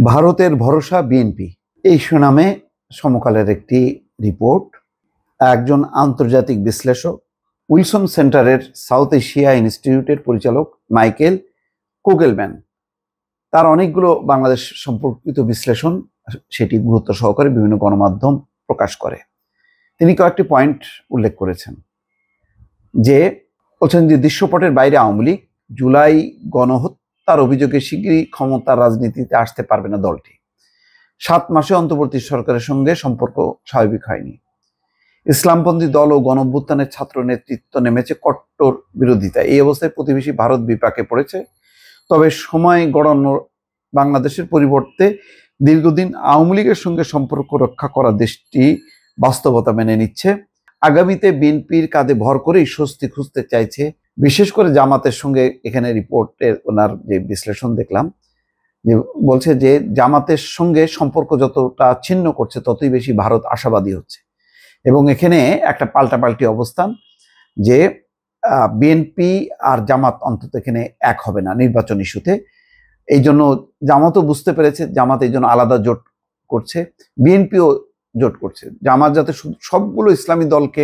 ভারতের ভরসা বিএনপি এই শিরোনামে সমকালের একটি রিপোর্ট। একজন আন্তর্জাতিক বিশ্লেষক, উইলসন সেন্টারের সাউথ এশিয়া ইনস্টিটিউটের পরিচালক মাইকেল কুগেলম্যান, তার অনেকগুলো বাংলাদেশ সম্পর্কিত বিশ্লেষণ সেটি গুরুত্ব সহকারে বিভিন্ন গণমাধ্যম প্রকাশ করে। তিনি কয়েকটি পয়েন্ট উল্লেখ করেছেন, যে বলছেন যে দৃশ্যপটের বাইরে আওয়ামী লীগ, জুলাই গণহত্যার অভিযোগে শিগগিরই ক্ষমতার রাজনীতিতে আসতে পারবে না দলটি। 7 মাসে অন্তর্বর্তী সরকারের সঙ্গে সম্পর্ক স্বাভাবিক হয়নি। ইসলামপন্থী দল ও গণঅভ্যুত্থানের ছাত্র নেতৃত্ব নেমেছে কট্টর বিরোধিতা। এই অবস্থায় প্রতিবেশী ভারত বিপাকে পড়েছে। তবে সময় গড়ানো বাংলাদেশের পরিবর্তে দীর্ঘদিন আওয়ামী লীগের সঙ্গে সম্পর্ক রক্ষা করা দেশটি বাস্তবতা মেনে নিচ্ছে। আগামীতে বিএনপির কাঁধে ভর করেই স্বস্তি খুঁজতে চাইছে, বিশেষ করে জামাতের সঙ্গে। এখানে রিপোর্টের ওনার যে বিশ্লেষণ দেখলাম, যে বলছে যে জামাতের সঙ্গে সম্পর্ক যতটা ছিন্ন করছে ততই বেশি ভারত আশাবাদী হচ্ছে। এবং এখানে একটা পাল্টাপাল্টি অবস্থান, যে বিএনপি আর জামাত অন্তত এখানে এক হবে না নির্বাচন ইস্যুতে। এই জন্য জামাতও বুঝতে পেরেছে, জামাত এই জন্য আলাদা জোট করছে, বিএনপিও জোট করছে। জামাত যাতে সবগুলো ইসলামী দলকে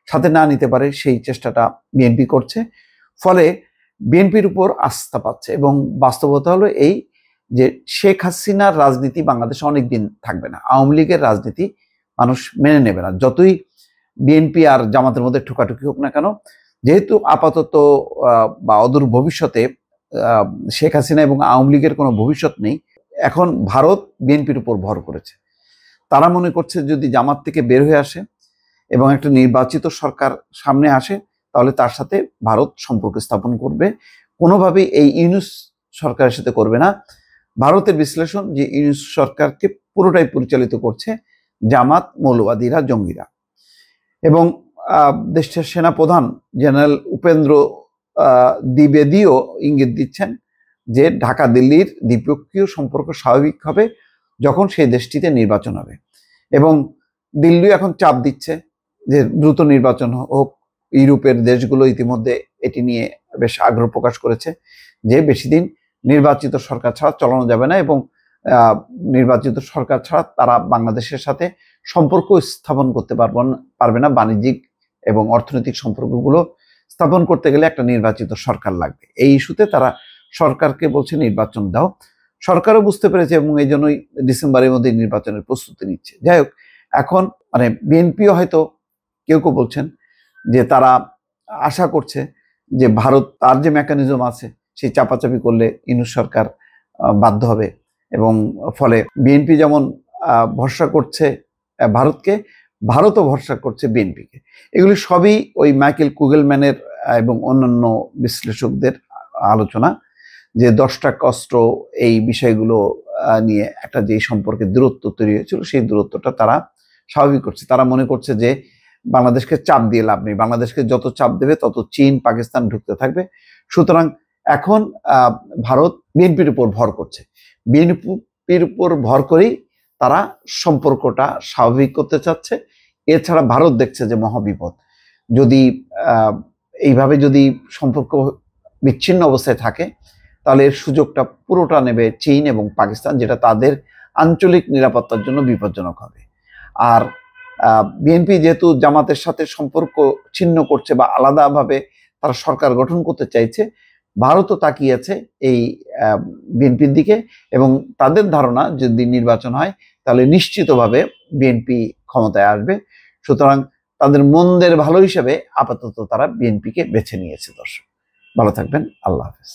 সাথে না নিতে পারে সেই চেষ্টাটা বিএনপি করছে। ফলে বিএনপির উপর আস্থা পাচ্ছে। এবং বাস্তবতা হলো এই, যে শেখ হাসিনার রাজনীতি বাংলাদেশে অনেকদিন থাকবে না। আওয়ামী লীগের রাজনীতি মানুষ মেনে নেবে না, যতই বিএনপি আর জামাতের মধ্যে ঠোকাঠুকি হোক না কেন। যেহেতু আপাতত বা অদূর ভবিষ্যতে শেখ হাসিনা এবং আওয়ামী লীগের কোনো ভবিষ্যৎ নেই, এখন ভারত বিএনপির উপর ভর করেছে। তারা মনে করছে যদি জামাত থেকে বের হয়ে আসে এবং একটা নির্বাচিত সরকার সামনে আসে, তাহলে তার সাথে ভারত সম্পর্ক স্থাপন করবে। কোনোভাবেই এই ইউনূস সরকারের সাথে করবে না। ভারতের বিশ্লেষণ, যে ইউনূস সরকারকে পুরোটাই পরিচালিত করছে জামাত, মৌলবাদীরা, জঙ্গিরা। এবং দেশের সেনাপ্রধান জেনারেল উপেন্দ্র দ্বিবেদীও ইঙ্গিত দিচ্ছেন যে ঢাকা দিল্লির দ্বিপক্ষীয় সম্পর্ক স্বাভাবিক হবে যখন সেই দেশটিতে নির্বাচন হবে। এবং দিল্লি এখন চাপ দিচ্ছে যে দ্রুত নির্বাচন হোক। ইউরোপের দেশগুলো ইতিমধ্যে এটি নিয়ে বেশ আগ্রহ প্রকাশ করেছে, যে বেশি দিন নির্বাচিত সরকার ছাড়া চলানো যাবে না। এবং নির্বাচিত সরকার ছাড়া তারা বাংলাদেশের সাথে সম্পর্ক স্থাপন করতে পারবে না। বাণিজ্যিক এবং অর্থনৈতিক সম্পর্কগুলো স্থাপন করতে গেলে একটা নির্বাচিত সরকার লাগবে। এই ইস্যুতে তারা সরকারকে বলছে নির্বাচন দাও। সরকারও বুঝতে পেরেছে এবং এই জন্যই ডিসেম্বরের মধ্যে নির্বাচনের প্রস্তুতি নিচ্ছে। যাই হোক, এখন বিএনপিও হয়তো কেউ কেউ বলছেন যে তারা আশা করছে যে ভারত তার যে মেকানিজম আছে সেই চাপাচাপি করলে ইউনূস সরকার বাধ্য হবে। এবং ফলে বিএনপি যেমন ভরসা করছে ভারতকে, ভারতও ভরসা করছে বিএনপিকে। এগুলি সবই ওই মাইকেল কুগেলম্যানের এবং অন্যান্য বিশ্লেষকদের আলোচনা, যে 10টা কষ্ট এই বিষয়গুলো নিয়ে একটা যে সম্পর্কে দূরত্ব তৈরি হয়েছিল, সেই দূরত্বটা তারা স্বাভাবিক করছে। তারা মনে করছে যে বাংলাদেশকে চাপ দিয়ে লাভ নেই, বাংলাদেশকে যত চাপ দেবে তত চীন, পাকিস্তান ঢুকতে থাকবে। সুতরাং এখন ভারত বিএনপির উপর ভর করছে। বিএনপির উপর ভর করেই তারা সম্পর্কটা স্বাভাবিক করতে চাচ্ছে। এছাড়া ভারত দেখছে যে মহাবিপদ, যদি এইভাবে যদি সম্পর্ক বিচ্ছিন্ন অবস্থায় থাকে তাহলে এর সুযোগটা পুরোটা নেবে চীন এবং পাকিস্তান, যেটা তাদের আঞ্চলিক নিরাপত্তার জন্য বিপজ্জনক হবে। আর বিএনপি যেহেতু জামাতের সাথে সম্পর্ক ছিন্ন করছে বা আলাদাভাবে তারা সরকার গঠন করতে চাইছে, ভারতও তাকিয়ে আছে এই বিএনপির দিকে। এবং তাদের ধারণা যদি নির্বাচন হয় তাহলে নিশ্চিতভাবে বিএনপি ক্ষমতায় আসবে। সুতরাং তাদের মন্দের ভালো হিসেবে আপাতত তারা বিএনপিকে বেছে নিয়েছে। দর্শক, ভালো থাকবেন। আল্লাহ হাফেজ।